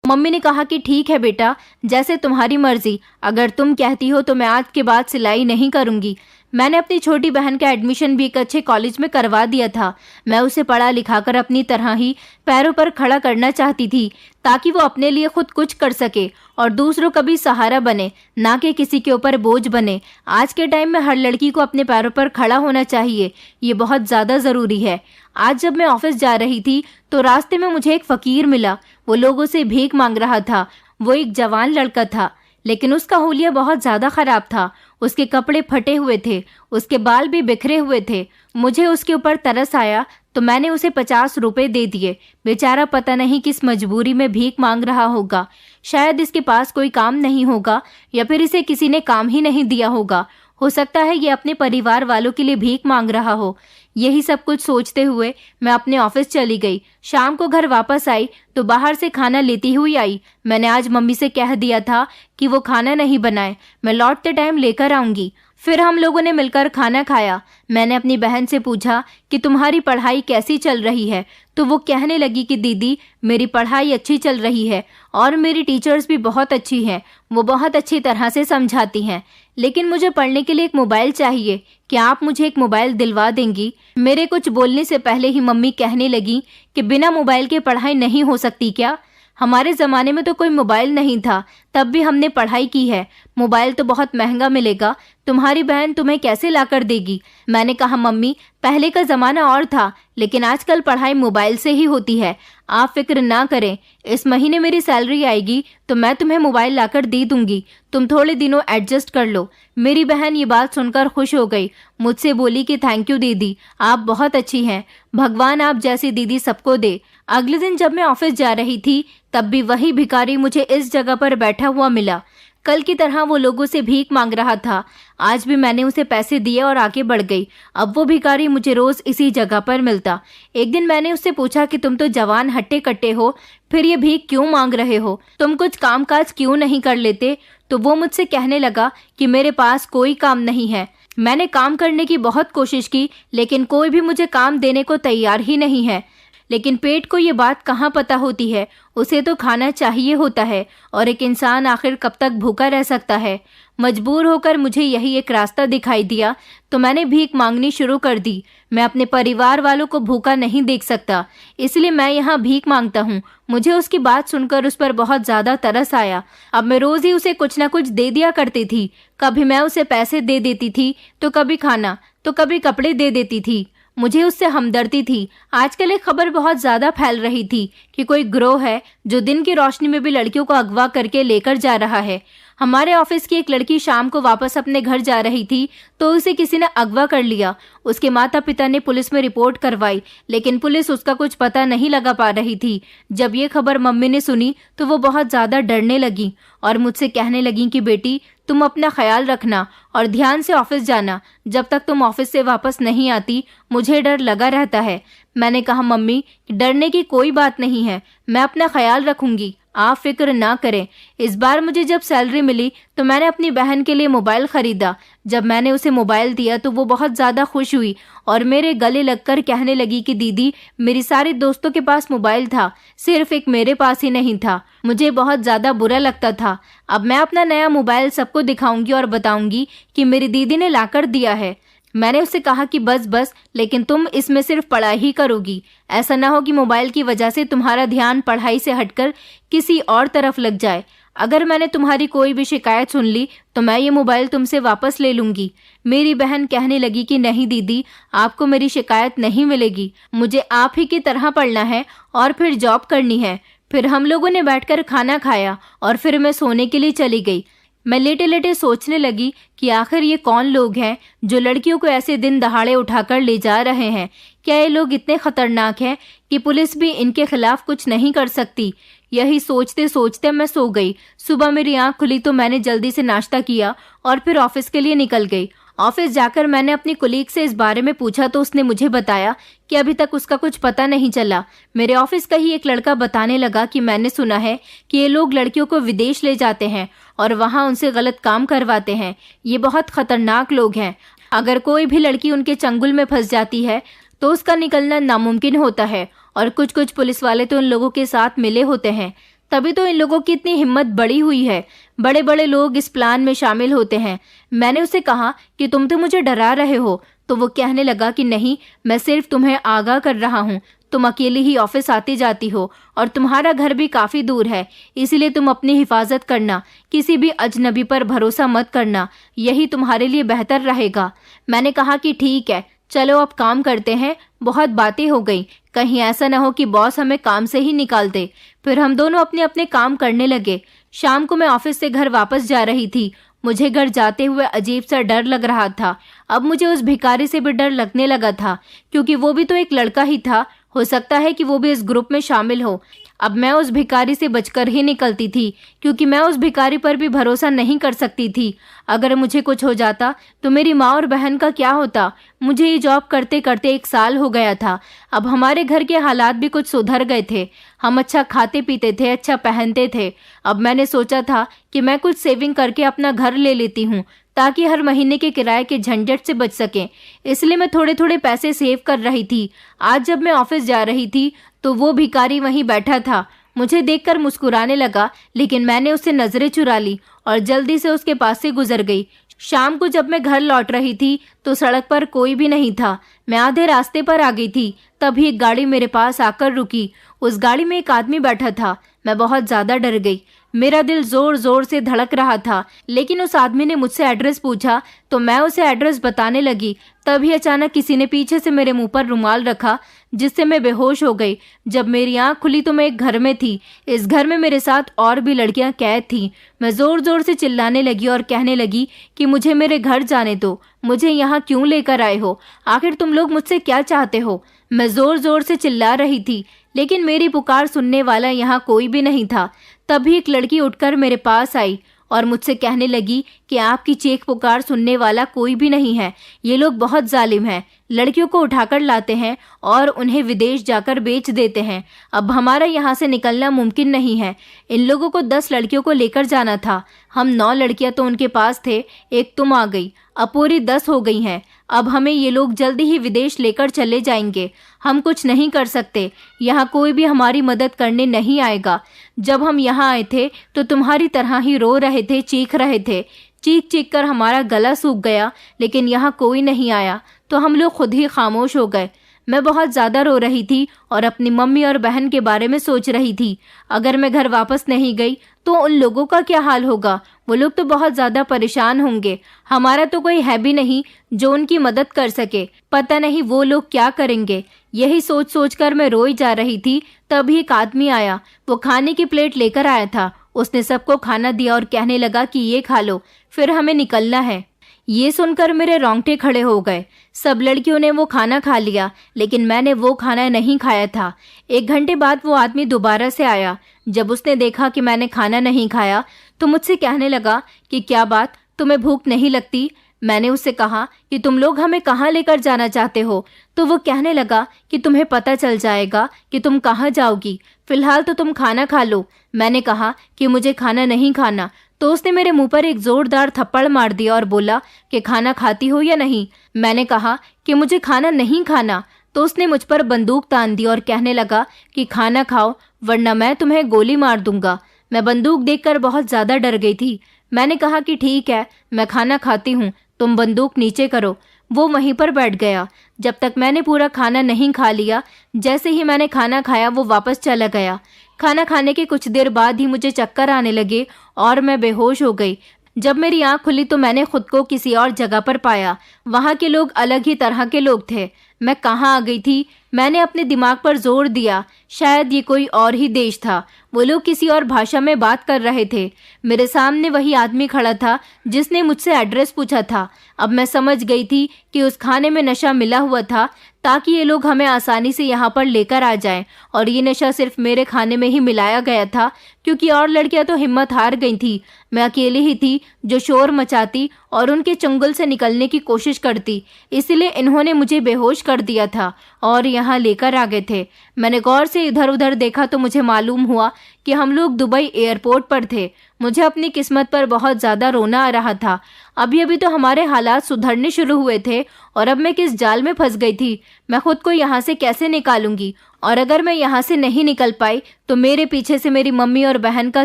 Speaker 1: मम्मी ने कहा कि ठीक है बेटा, जैसे तुम्हारी मर्जी। अगर तुम कहती हो तो मैं आज के बाद सिलाई नहीं करूंगी। मैंने अपनी छोटी बहन का एडमिशन भी एक अच्छे कॉलेज में करवा दिया था। मैं उसे पढ़ा लिखाकर अपनी तरह ही पैरों पर खड़ा करना चाहती थी, ताकि वो अपने लिए खुद कुछ कर सके और दूसरों का भी सहारा बने, ना कि किसी के ऊपर बोझ बने। आज के टाइम में हर लड़की को अपने पैरों पर खड़ा होना चाहिए, ये बहुत ज़्यादा ज़रूरी है। आज जब मैं ऑफिस जा रही थी तो रास्ते में मुझे एक फ़कीर मिला। वो लोगों से भीख मांग रहा था। वो एक जवान लड़का था, लेकिन उसका हुलिया बहुत ज़्यादा ख़राब था। उसके कपड़े फटे हुए थे, उसके बाल भी बिखरे हुए थे। मुझे उसके ऊपर तरस आया तो मैंने उसे 50 रुपए दे दिए। बेचारा पता नहीं किस मजबूरी में भीख मांग रहा होगा। शायद इसके पास कोई काम नहीं होगा या फिर इसे किसी ने काम ही नहीं दिया होगा। हो सकता है ये अपने परिवार वालों के लिए भीख मांग रहा हो। यही सब कुछ सोचते हुए मैं अपने ऑफिस चली गई। शाम को घर वापस आई तो बाहर से खाना लेती हुई आई। मैंने आज मम्मी से कह दिया था कि वो खाना नहीं बनाए, मैं लौटते टाइम लेकर आऊंगी। फिर हम लोगों ने मिलकर खाना खाया। मैंने अपनी बहन से पूछा कि तुम्हारी पढ़ाई कैसी चल रही है, तो वो कहने लगी कि दीदी मेरी पढ़ाई अच्छी चल रही है और मेरी टीचर्स भी बहुत अच्छी हैं, वो बहुत अच्छी तरह से समझाती हैं, लेकिन मुझे पढ़ने के लिए एक मोबाइल चाहिए। क्या आप मुझे एक मोबाइल दिलवा देंगी? मेरे कुछ बोलने से पहले ही मम्मी कहने लगी कि बिना मोबाइल के पढ़ाई नहीं हो सकती क्या? हमारे ज़माने में तो कोई मोबाइल नहीं था, तब भी हमने पढ़ाई की है। मोबाइल तो बहुत महंगा मिलेगा, तुम्हारी बहन तुम्हें कैसे लाकर देगी? मैंने कहा मम्मी पहले का ज़माना और था, लेकिन आजकल पढ़ाई मोबाइल से ही होती है। आप फिक्र ना करें, इस महीने मेरी सैलरी आएगी तो मैं तुम्हें मोबाइल लाकर दे दूंगी, तुम थोड़े दिनों एडजस्ट कर लो। मेरी बहन ये बात सुनकर खुश हो गई, मुझसे बोली कि थैंक यू दीदी, आप बहुत अच्छी हैं, भगवान आप जैसी दीदी सबको दे। अगले दिन जब मैं ऑफिस जा रही थी तब भी वही भिखारी मुझे इस जगह पर बैठा हुआ मिला। कल की तरह वो लोगों से भीख मांग रहा था। आज भी मैंने उसे पैसे दिए और आगे बढ़ गई। अब वो भिखारी मुझे रोज इसी जगह पर मिलता। एक दिन मैंने उससे पूछा कि तुम तो जवान हट्टे कट्टे हो, फिर ये भीख क्यों मांग रहे हो? तुम कुछ काम काज क्यों नहीं कर लेते? तो वो मुझसे कहने लगा कि मेरे पास कोई काम नहीं है। मैंने काम करने की बहुत कोशिश की, लेकिन कोई भी मुझे काम देने को तैयार ही नहीं है। लेकिन पेट को ये बात कहाँ पता होती है, उसे तो खाना चाहिए होता है, और एक इंसान आखिर कब तक भूखा रह सकता है। मजबूर होकर मुझे यही एक रास्ता दिखाई दिया तो मैंने भीख मांगनी शुरू कर दी। मैं अपने परिवार वालों को भूखा नहीं देख सकता, इसलिए मैं यहाँ भीख मांगता हूँ। मुझे उसकी बात सुनकर उस पर बहुत ज़्यादा तरस आया। अब मैं रोज़ ही उसे कुछ ना कुछ दे दिया करती थी। कभी मैं उसे पैसे दे देती थी, तो कभी खाना, तो कभी कपड़े दे देती थी। मुझे उससे हमदर्दी थी। आजकल एक खबर बहुत ज़्यादा फैल रही थी कि कोई गिरोह है जो दिन की रोशनी में भी लड़कियों को अगवा करके लेकर जा रहा है। हमारे ऑफिस की एक लड़की शाम को वापस अपने घर जा रही थी तो उसे किसी ने अगवा कर लिया। उसके माता पिता ने पुलिस में रिपोर्ट करवाई, लेकिन पुलिस उसका कुछ पता नहीं लगा पा रही थी। जब ये खबर मम्मी ने सुनी तो वो बहुत ज़्यादा डरने लगी और मुझसे कहने लगी कि बेटी तुम अपना ख्याल रखना और ध्यान से ऑफिस जाना। जब तक तुम ऑफिस से वापस नहीं आती मुझे डर लगा रहता है। मैंने कहा मम्मी डरने की कोई बात नहीं है, मैं अपना ख्याल रखूंगी, आप फिक्र ना करें। इस बार मुझे जब सैलरी मिली तो मैंने अपनी बहन के लिए मोबाइल खरीदा। जब मैंने उसे मोबाइल दिया तो वो बहुत ज़्यादा खुश हुई और मेरे गले लगकर कहने लगी कि दीदी मेरी सारी दोस्तों के पास मोबाइल था, सिर्फ एक मेरे पास ही नहीं था। मुझे बहुत ज़्यादा बुरा लगता था। अब मैं अपना नया मोबाइल सबको दिखाऊंगी और बताऊंगी कि मेरी दीदी ने लाकर दिया है। मैंने उससे कहा कि बस, लेकिन तुम इसमें सिर्फ पढ़ाई ही करोगी। ऐसा ना हो कि मोबाइल की वजह से तुम्हारा ध्यान पढ़ाई से हटकर किसी और तरफ लग जाए। अगर मैंने तुम्हारी कोई भी शिकायत सुन ली तो मैं ये मोबाइल तुमसे वापस ले लूंगी। मेरी बहन कहने लगी कि नहीं दीदी, आपको मेरी शिकायत नहीं मिलेगी, मुझे आप ही की तरह पढ़ना है और फिर जॉब करनी है। फिर हम लोगों ने बैठकर खाना खाया और फिर मैं सोने के लिए चली गई। मैं लेटे लेटे सोचने लगी कि आखिर ये कौन लोग हैं जो लड़कियों को ऐसे दिन दहाड़े उठाकर ले जा रहे हैं। क्या ये लोग इतने खतरनाक हैं कि पुलिस भी इनके खिलाफ कुछ नहीं कर सकती? यही सोचते सोचते मैं सो गई। सुबह मेरी आंख खुली तो मैंने जल्दी से नाश्ता किया और फिर ऑफिस के लिए निकल गई। ऑफिस जाकर मैंने अपनी कुलीग से इस बारे में पूछा तो उसने मुझे बताया कि अभी तक उसका कुछ पता नहीं चला। मेरे ऑफिस का ही एक लड़का बताने लगा कि मैंने सुना है कि ये लोग लड़कियों को विदेश ले जाते हैं और वहाँ उनसे गलत काम करवाते हैं। ये बहुत खतरनाक लोग हैं। अगर कोई भी लड़की उनके चंगुल में फंस जाती है तो उसका निकलना नामुमकिन होता है और कुछ पुलिस वाले तो इन लोगों के साथ मिले होते हैं। तभी तो इन लोगों की इतनी हिम्मत बढ़ी हुई है। बड़े बड़े लोग इस प्लान में शामिल होते हैं। मैंने उसे कहा कि तुम तो मुझे डरा रहे हो, तो वो कहने लगा कि नहीं, मैं सिर्फ तुम्हें आगाह कर रहा हूँ। तुम अकेली ही ऑफिस आती जाती हो और तुम्हारा घर भी काफ़ी दूर है, इसलिए तुम अपनी हिफाजत करना, किसी भी अजनबी पर भरोसा मत करना, यही तुम्हारे लिए बेहतर रहेगा। मैंने कहा कि ठीक है, चलो अब काम करते हैं, बहुत बातें हो गई, कहीं ऐसा ना हो कि बॉस हमें काम से ही निकाल दे। फिर हम दोनों अपने अपने काम करने लगे। शाम को मैं ऑफिस से घर वापस जा रही थी। मुझे घर जाते हुए अजीब सा डर लग रहा था। अब मुझे उस भिखारी से भी डर लगने लगा था, क्योंकि वो भी तो एक लड़का ही था। हो सकता है कि वो भी इस ग्रुप में शामिल हो। अब मैं उस भिखारी से बचकर ही निकलती थी, क्योंकि मैं उस भिखारी पर भी भरोसा नहीं कर सकती थी। अगर मुझे कुछ हो जाता तो मेरी माँ और बहन का क्या होता। मुझे ये जॉब करते करते 1 साल हो गया था। अब हमारे घर के हालात भी कुछ सुधर गए थे। हम अच्छा खाते पीते थे, अच्छा पहनते थे। अब मैंने सोचा था कि मैं कुछ सेविंग करके अपना घर ले लेती हूँ, ताकि हर महीने के किराए के झंझट से बच सकें। इसलिए मैं थोड़े थोड़े पैसे सेव कर रही थी। आज जब मैं ऑफिस जा रही थी तो वो भिखारी वहीं बैठा था। मुझे देखकर मुस्कुराने लगा, लेकिन मैंने उससे नजरें चुरा ली और जल्दी से उसके पास से गुजर गई। शाम को जब मैं घर लौट रही थी तो सड़क पर कोई भी नहीं था। मैं आधे रास्ते पर आ गई थी, तभी एक गाड़ी मेरे पास आकर रुकी। उस गाड़ी में एक आदमी बैठा था। मैं बहुत ज्यादा डर गई। मेरा दिल जोर जोर से धड़क रहा था, लेकिन उस आदमी ने मुझसे एड्रेस पूछा तो मैं उसे एड्रेस बताने लगी। तभी अचानक किसी ने पीछे से मेरे मुंह पर रुमाल रखा, जिससे मैं बेहोश हो गई। जब मेरी आंख खुली तो मैं एक घर में थी। इस घर में मेरे साथ और भी लड़कियां कैद थीं। मैं जोर जोर से चिल्लाने लगी और कहने लगी कि मुझे मेरे घर जाने दो। मुझे यहाँ क्यों लेकर आए हो? आखिर तुम लोग मुझसे क्या चाहते हो? मैं जोर जोर से चिल्ला रही थी, लेकिन मेरी पुकार सुनने वाला यहाँ कोई भी नहीं था। तभी एक लड़की उठकर मेरे पास आई और मुझसे कहने लगी कि आपकी चीख पुकार सुनने वाला कोई भी नहीं है। ये लोग बहुत जालिम हैं। लड़कियों को उठाकर लाते हैं और उन्हें विदेश जाकर बेच देते हैं। अब हमारा यहाँ से निकलना मुमकिन नहीं है। इन लोगों को 10 लड़कियों को लेकर जाना था। हम 9 लड़कियां तो उनके पास थे, एक तुम आ गई। अब पूरी 10 हो गई हैं। अब हमें ये लोग जल्दी ही विदेश लेकर चले जाएंगे। हम कुछ नहीं कर सकते। यहाँ कोई भी हमारी मदद करने नहीं आएगा। जब हम यहाँ आए थे तो तुम्हारी तरह ही रो रहे थे, चीख रहे थे। चीख चीख कर हमारा गला सूख गया, लेकिन यहाँ कोई नहीं आया तो हम लोग खुद ही खामोश हो गए। मैं बहुत ज़्यादा रो रही थी और अपनी मम्मी और बहन के बारे में सोच रही थी। अगर मैं घर वापस नहीं गई तो उन लोगों का क्या हाल होगा? वो लोग तो बहुत ज़्यादा परेशान होंगे। हमारा तो कोई है भी नहीं जो उनकी मदद कर सके। पता नहीं वो लोग क्या करेंगे। यही सोच सोच कर मैं रोई जा रही थी। तभी एक आदमी आया। वो खाने की प्लेट लेकर आया था। उसने सबको खाना दिया और कहने लगा कि ये खा लो, फिर हमें निकलना है। ये सुनकर मेरे रोंगटे खड़े हो गए। सब लड़कियों ने वो खाना खा लिया, लेकिन मैंने वो खाना नहीं खाया था। 1 घंटे बाद वो आदमी दोबारा से आया। जब उसने देखा कि मैंने खाना नहीं खाया तो मुझसे कहने लगा कि क्या बात, तुम्हें भूख नहीं लगती? मैंने उससे कहा कि तुम लोग हमें कहाँ लेकर जाना चाहते हो? तो वो कहने लगा कि तुम्हें पता चल जाएगा कि तुम कहाँ जाओगी। फिलहाल तो तुम खाना खा लो। मैंने कहा कि मुझे खाना नहीं खाना। तो उसने मेरे मुंह पर एक जोरदार थप्पड़ मार दिया और बोला कि खाना खाती हो या नहीं। मैंने कहा कि मुझे खाना नहीं खाना। तो उसने मुझ पर बंदूक तान दी और कहने लगा कि खाना खाओ, वरना मैं तुम्हें गोली मार दूंगा। मैं बंदूक देखकर बहुत ज्यादा डर गई थी। मैंने कहा कि ठीक है, मैं खाना खाती हूँ, तुम बंदूक नीचे करो। वो वहीं पर बैठ गया जब तक मैंने पूरा खाना नहीं खा लिया। जैसे ही मैंने खाना खाया वो वापस चला गया। खाना खाने के कुछ देर बाद ही मुझे चक्कर आने लगे और मैं बेहोश हो गई। जब मेरी आंख खुली तो मैंने खुद को किसी और जगह पर पाया। वहाँ के लोग अलग ही तरह के लोग थे। मैं कहाँ आ गई थी? मैंने अपने दिमाग पर जोर दिया। शायद ये कोई और ही देश था। वो लोग किसी और भाषा में बात कर रहे थे। मेरे सामने वही आदमी खड़ा था जिसने मुझसे एड्रेस पूछा था। अब मैं समझ गई थी कि उस खाने में नशा मिला हुआ था, ताकि ये लोग हमें आसानी से यहाँ पर लेकर आ जाएं। और ये नशा सिर्फ मेरे खाने में ही मिलाया गया था, क्योंकि और लड़कियां तो हिम्मत हार गई थी। मैं अकेली ही थी जो शोर मचाती और उनके चंगुल से निकलने की कोशिश करती। इसलिए इन्होंने मुझे बेहोश कर दिया था और यहाँ लेकर आ गए थे। मैंने गौर से इधर उधर देखा तो मुझे मालूम हुआ कि हम लोग दुबई एयरपोर्ट पर थे। मुझे अपनी किस्मत पर बहुत ज़्यादा रोना आ रहा था। अभी अभी तो हमारे हालात सुधरने शुरू हुए थे और अब मैं किस जाल में फंस गई थी। मैं खुद को यहाँ से कैसे निकालूंगी? और अगर मैं यहाँ से नहीं निकल पाई तो मेरे पीछे से मेरी मम्मी और बहन का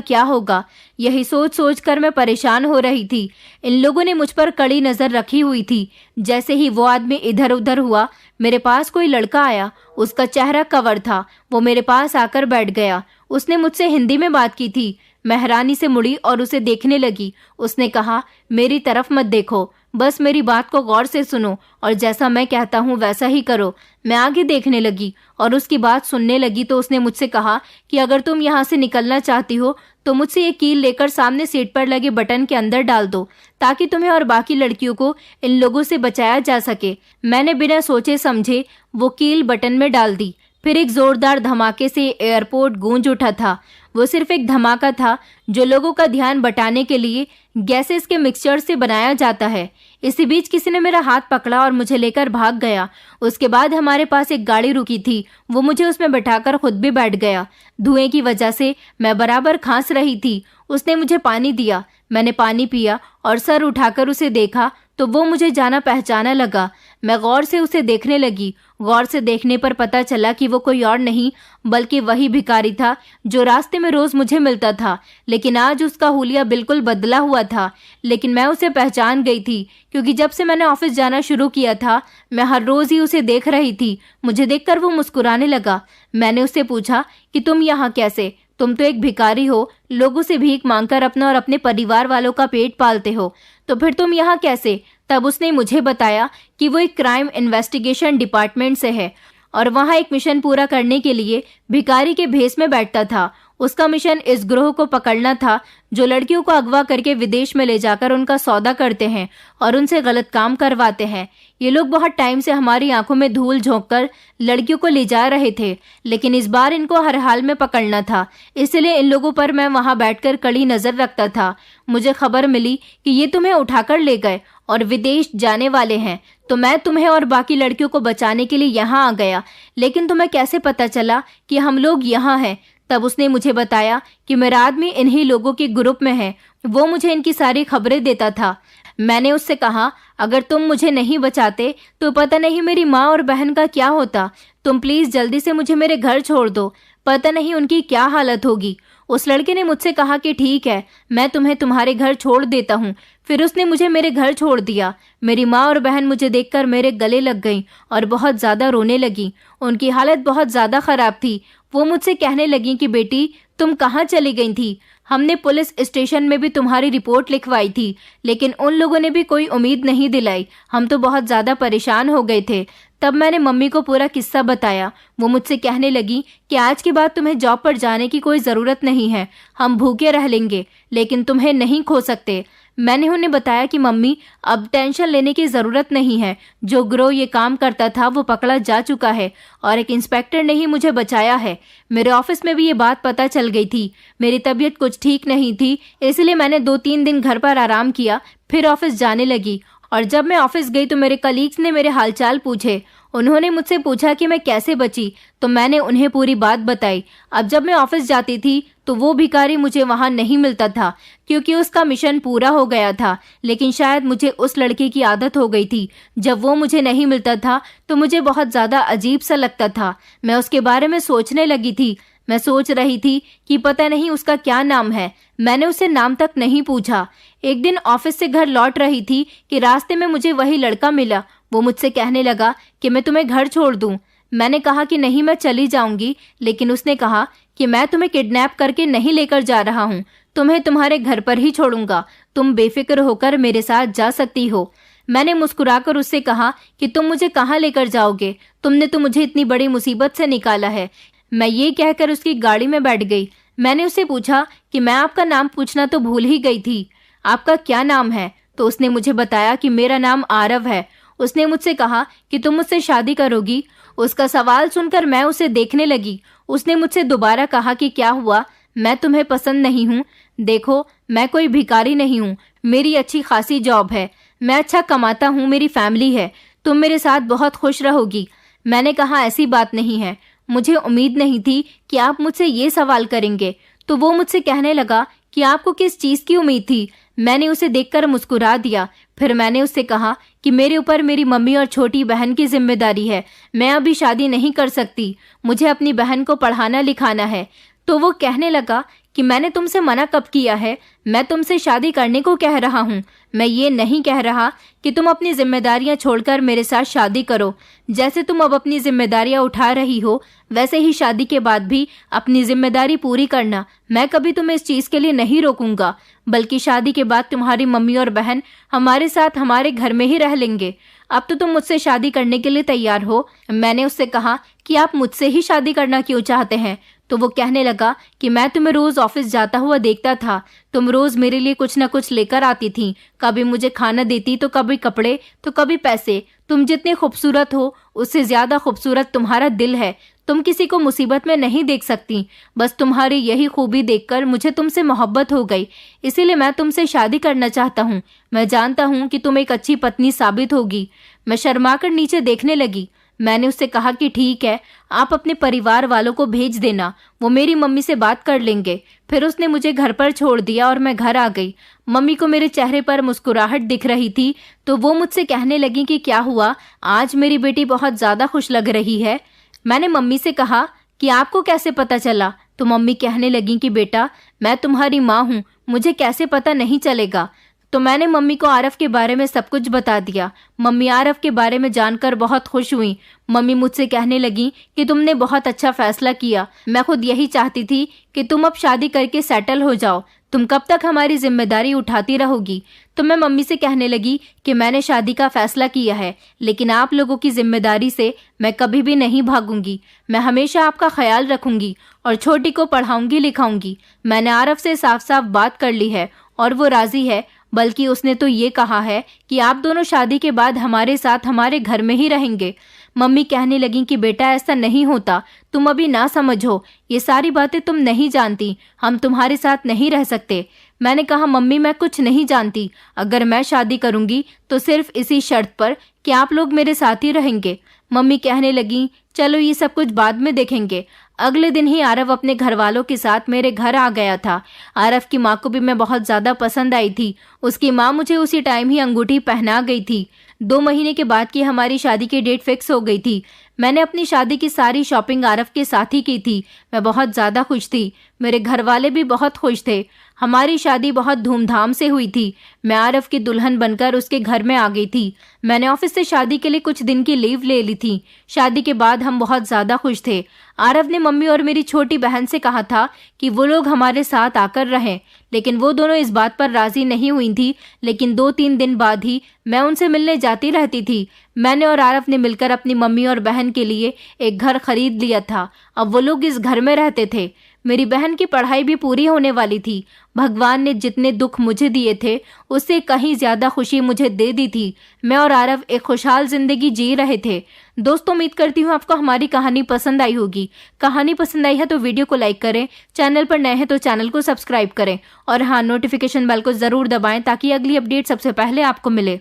Speaker 1: क्या होगा? यही सोच सोच कर मैं परेशान हो रही थी। इन लोगों ने मुझ पर कड़ी नज़र रखी हुई थी। जैसे ही वो आदमी इधर उधर हुआ, मेरे पास कोई लड़का आया। उसका चेहरा कवर था। वो मेरे पास आकर बैठ गया। उसने मुझसे हिंदी में बात की थी। मैं हैरानी से मुड़ी और उसे देखने लगी। उसने कहा, मेरी तरफ मत देखो, बस मेरी बात को गौर से सुनो और जैसा मैं कहता हूँ वैसा ही करो। मैं आगे देखने लगी और उसकी बात सुनने लगी तो उसने मुझसे कहा कि अगर तुम यहाँ से निकलना चाहती हो तो मुझसे ये कील लेकर सामने सीट पर लगे बटन के अंदर डाल दो, ताकि तुम्हें और बाकी लड़कियों को इन लोगों से बचाया जा सके। मैंने बिना सोचे समझे वो कील बटन में डाल दी। फिर एक जोरदार धमाके से एयरपोर्ट गूंज उठा था। वो सिर्फ एक धमाका था जो लोगों का ध्यान बटाने के लिए गैसेस के मिक्सचर से बनाया जाता है। इसी बीच किसी ने मेरा हाथ पकड़ा और मुझे लेकर भाग गया। उसके बाद हमारे पास एक गाड़ी रुकी थी, वो मुझे उसमें बैठाकर खुद भी बैठ गया। धुएं की वजह से मैं बराबर खांस रही थी। उसने मुझे पानी दिया, मैंने पानी पिया और सर उठाकर उसे देखा तो वो मुझे जाना पहचाना लगा। मैं गौर से उसे देखने लगी। गौर से देखने पर पता चला कि वो कोई और नहीं बल्कि वही भिखारी था जो रास्ते में रोज मुझे मिलता था, लेकिन आज उसका हुलिया बिल्कुल बदला हुआ था। लेकिन मैं उसे पहचान गई थी, क्योंकि जब से मैंने ऑफिस जाना शुरू किया था मैं हर रोज ही उसे देख रही थी। मुझे देखकर वो मुस्कुराने लगा। मैंने उससे पूछा कि तुम यहाँ कैसे? तुम तो एक भिखारी हो, लोगों से भीख मांगकर अपना और अपने परिवार वालों का पेट पालते हो, तो फिर तुम यहाँ कैसे? तब उसने मुझे बताया कि वो एक क्राइम इन्वेस्टिगेशन डिपार्टमेंट से है और वहाँ एक मिशन पूरा करने के लिए भिखारी के भेष में बैठता था। उसका मिशन इस ग्रोह को पकड़ना था जो लड़कियों को अगवा करके विदेश में ले जाकर उनका सौदा करते हैं और उनसे गलत काम करवाते हैं। ये लोग बहुत टाइम से हमारी आंखों में धूल झोंककर लड़कियों को ले जा रहे थे, लेकिन इस बार इनको हर हाल में पकड़ना था। इसलिए इन लोगों पर मैं वहां बैठकर कड़ी नजर रखता था। मुझे खबर मिली कि ये तुम्हें उठाकर ले गए और विदेश जाने वाले हैं, तो मैं तुम्हें और बाकी लड़कियों को बचाने के लिए यहाँ आ गया। लेकिन तुम्हें कैसे पता चला कि हम लोग यहाँ हैं? तब उसने मुझे बताया कि मेरा आदमी इन्हीं लोगों के ग्रुप में है। वो मुझे इनकी सारी खबरें देता था। मैंने उससे कहा, अगर तुम मुझे नहीं बचाते तो पता नहीं मेरी माँ और बहन का क्या होता। तुम प्लीज जल्दी से मुझे मेरे घर छोड़ दो, पता नहीं उनकी क्या हालत होगी। उस लड़के ने मुझसे कहा कि ठीक है, मैं तुम्हें तुम्हारे घर छोड़ देता हूँ। फिर उसने मुझे मेरे घर छोड़ दिया। मेरी माँ और बहन मुझे देखकर मेरे गले लग गईं और बहुत ज़्यादा रोने लगी। उनकी हालत बहुत ज़्यादा ख़राब थी। वो मुझसे कहने लगी कि बेटी, तुम कहाँ चली गई थी? हमने पुलिस स्टेशन में भी तुम्हारी रिपोर्ट लिखवाई थी, लेकिन उन लोगों ने भी कोई उम्मीद नहीं दिलाई। हम तो बहुत ज़्यादा परेशान हो गए थे। तब मैंने मम्मी को पूरा किस्सा बताया। वो मुझसे कहने लगी कि आज के बाद तुम्हें जॉब पर जाने की कोई ज़रूरत नहीं है, हम भूखे रह लेंगे, लेकिन तुम्हें नहीं खो सकते। मैंने उन्हें बताया कि मम्मी, अब टेंशन लेने की ज़रूरत नहीं है। जो गिरोह ये काम करता था वो पकड़ा जा चुका है और एक इंस्पेक्टर ने ही मुझे बचाया है। मेरे ऑफिस में भी ये बात पता चल गई थी। मेरी तबीयत कुछ ठीक नहीं थी, इसलिए मैंने 2-3 दिन घर पर आराम किया, फिर ऑफिस जाने लगी। और जब मैं ऑफिस गई तो मेरे कलीग्स ने मेरे हालचाल पूछे। उन्होंने मुझसे पूछा कि मैं कैसे बची, तो मैंने उन्हें पूरी बात बताई। अब जब मैं ऑफिस जाती थी तो वो भिखारी मुझे वहाँ नहीं मिलता था, क्योंकि उसका मिशन पूरा हो गया था। लेकिन शायद मुझे उस लड़के की आदत हो गई थी। जब वो मुझे नहीं मिलता था तो मुझे बहुत ज़्यादा अजीब सा लगता था। मैं उसके बारे में सोचने लगी थी। मैं सोच रही थी कि पता नहीं उसका क्या नाम है। मैंने उसे नाम तक नहीं पूछा। एक दिन ऑफिस से घर लौट रही थी कि रास्ते में मुझे वही लड़का मिला। वो मुझसे कहने लगा कि मैं तुम्हें घर छोड़ दूं। मैंने कहा कि नहीं, मैं चली जाऊंगी, लेकिन उसने कहा कि मैं तुम्हें किडनैप करके नहीं लेकर जा रहा हूं, तुम्हें तुम्हारे घर पर ही छोड़ूंगा, तुम बेफिक्र होकर मेरे साथ जा सकती हो। मैंने मुस्कुराकर उससे कहा कि तुम मुझे कहाँ लेकर जाओगे, तुमने तो मुझे इतनी बड़ी मुसीबत से निकाला है। मैं ये कहकर उसकी गाड़ी में बैठ गई। मैंने उससे पूछा कि मैं आपका नाम पूछना तो भूल ही गई थी, आपका क्या नाम है? तो उसने मुझे बताया कि मेरा नाम आरव है। उसने मुझसे कहा कि तुम मुझसे शादी करोगी? उसका सवाल सुनकर मैं उसे देखने लगी। उसने मुझसे दोबारा कहा कि क्या हुआ, मैं तुम्हें पसंद नहीं हूँ? देखो, मैं कोई भिखारी नहीं हूँ, मेरी अच्छी खासी जॉब है, मैं अच्छा कमाता हूँ, मेरी फैमिली है, तुम मेरे साथ बहुत खुश रहोगी। मैंने कहा ऐसी बात नहीं है, मुझे उम्मीद नहीं थी कि आप मुझसे ये सवाल करेंगे। तो वो मुझसे कहने लगा कि आपको किस चीज़ की उम्मीद थी? मैंने उसे देखकर मुस्कुरा दिया। फिर मैंने उससे कहा कि मेरे ऊपर मेरी मम्मी और छोटी बहन की जिम्मेदारी है, मैं अभी शादी नहीं कर सकती, मुझे अपनी बहन को पढ़ाना लिखाना है। तो वो कहने लगा कि मैंने तुमसे मना कब किया है? मैं तुमसे शादी करने को कह रहा हूँ, मैं ये नहीं कह रहा कि तुम अपनी जिम्मेदारियां छोड़कर मेरे साथ शादी करो। जैसे तुम अब अपनी जिम्मेदारियां उठा रही हो, वैसे ही शादी के बाद भी अपनी जिम्मेदारी पूरी करना। मैं कभी तुम्हें इस चीज़ के लिए नहीं रोकूंगा, बल्कि शादी के बाद तुम्हारी मम्मी और बहन हमारे साथ हमारे घर में ही रह लेंगे। अब तो तुम मुझसे शादी करने के लिए तैयार हो। मैंने उससे कहा कि आप मुझसे ही शादी करना क्यों चाहते हैं? तो वो कहने लगा कि मैं तुम्हें रोज ऑफिस जाता हुआ देखता था, तुम रोज मेरे लिए कुछ न कुछ लेकर आती थी, कभी मुझे खाना देती तो कभी कपड़े तो कभी पैसे। तुम जितनी खूबसूरत हो उससे ज्यादा खूबसूरत तुम्हारा दिल है। तुम किसी को मुसीबत में नहीं देख सकती। बस तुम्हारी यही खूबी देखकर मुझे तुमसे मोहब्बत हो गई, इसीलिए मैं तुमसे शादी करना चाहता हूँ। मैं जानता हूँ कि तुम एक अच्छी पत्नी साबित होगी। मैं शर्माकर नीचे देखने लगी। मैंने उससे कहा कि ठीक है, आप अपने परिवार वालों को भेज देना, वो मेरी मम्मी से बात कर लेंगे। फिर उसने मुझे घर पर छोड़ दिया और मैं घर आ गई। मम्मी को मेरे चेहरे पर मुस्कुराहट दिख रही थी तो वो मुझसे कहने लगी कि क्या हुआ, आज मेरी बेटी बहुत ज़्यादा खुश लग रही है। मैंने मम्मी से कहा कि आपको कैसे पता चला? तो मम्मी कहने लगी कि बेटा, मैं तुम्हारी माँ हूँ, मुझे कैसे पता नहीं चलेगा। तो मैंने मम्मी को आरव के बारे में सब कुछ बता दिया। मम्मी आरव के बारे में जानकर बहुत खुश हुई। मम्मी मुझसे कहने लगी कि तुमने बहुत अच्छा फैसला किया, मैं खुद यही चाहती थी कि तुम अब शादी करके सेटल हो जाओ। तुम कब तक हमारी जिम्मेदारी उठाती रहोगी? तो मैं मम्मी से कहने लगी कि मैंने शादी का फैसला किया है, लेकिन आप लोगों की जिम्मेदारी से मैं कभी भी नहीं भागूंगी। मैं हमेशा आपका ख्याल रखूंगी और छोटी को पढ़ाऊंगी लिखाऊंगी। मैंने आरव से साफ साफ बात कर ली है और वो राजी है, बल्कि उसने तो ये कहा है कि आप दोनों शादी के बाद हमारे साथ हमारे घर में ही रहेंगे। मम्मी कहने लगी कि बेटा ऐसा नहीं होता, तुम अभी ना समझो, ये सारी बातें तुम नहीं जानती, हम तुम्हारे साथ नहीं रह सकते। मैंने कहा मम्मी मैं कुछ नहीं जानती, अगर मैं शादी करूंगी तो सिर्फ इसी शर्त पर कि आप लोग मेरे साथ ही रहेंगे। मम्मी कहने लगी चलो ये सब कुछ बाद में देखेंगे। अगले दिन ही आरव अपने घर वालों के साथ मेरे घर आ गया था। आरव की माँ को भी मैं बहुत ज़्यादा पसंद आई थी। उसकी माँ मुझे उसी टाइम ही अंगूठी पहना गई थी। 2 महीने के बाद की हमारी शादी की डेट फिक्स हो गई थी। मैंने अपनी शादी की सारी शॉपिंग आरव के साथ ही की थी। मैं बहुत ज़्यादा खुश थी, मेरे घर वाले भी बहुत खुश थे। हमारी शादी बहुत धूमधाम से हुई थी। मैं आरव की दुल्हन बनकर उसके घर में आ गई थी। मैंने ऑफिस से शादी के लिए कुछ दिन की लीव ले ली थी। शादी के बाद हम बहुत ज़्यादा खुश थे। आरव ने मम्मी और मेरी छोटी बहन से कहा था कि वो लोग हमारे साथ आकर रहें, लेकिन वो दोनों इस बात पर राजी नहीं हुई थी। लेकिन 2-3 दिन बाद ही मैं उनसे मिलने जाती रहती थी। मैंने और आरव ने मिलकर अपनी मम्मी और बहन के लिए एक घर खरीद लिया था। अब वो लोग इस घर में रहते थे। मेरी बहन की पढ़ाई भी पूरी होने वाली थी। भगवान ने जितने दुख मुझे दिए थे उससे कहीं ज्यादा खुशी मुझे दे दी थी। मैं और आरव एक खुशहाल जिंदगी जी रहे थे। दोस्तों उम्मीद करती हूँ आपको हमारी कहानी पसंद आई होगी। कहानी पसंद आई है तो वीडियो को लाइक करें, चैनल पर नए हैं तो चैनल को सब्सक्राइब करें और हाँ, नोटिफिकेशन बेल को जरूर दबाएं ताकि अगली अपडेट सबसे पहले आपको मिले।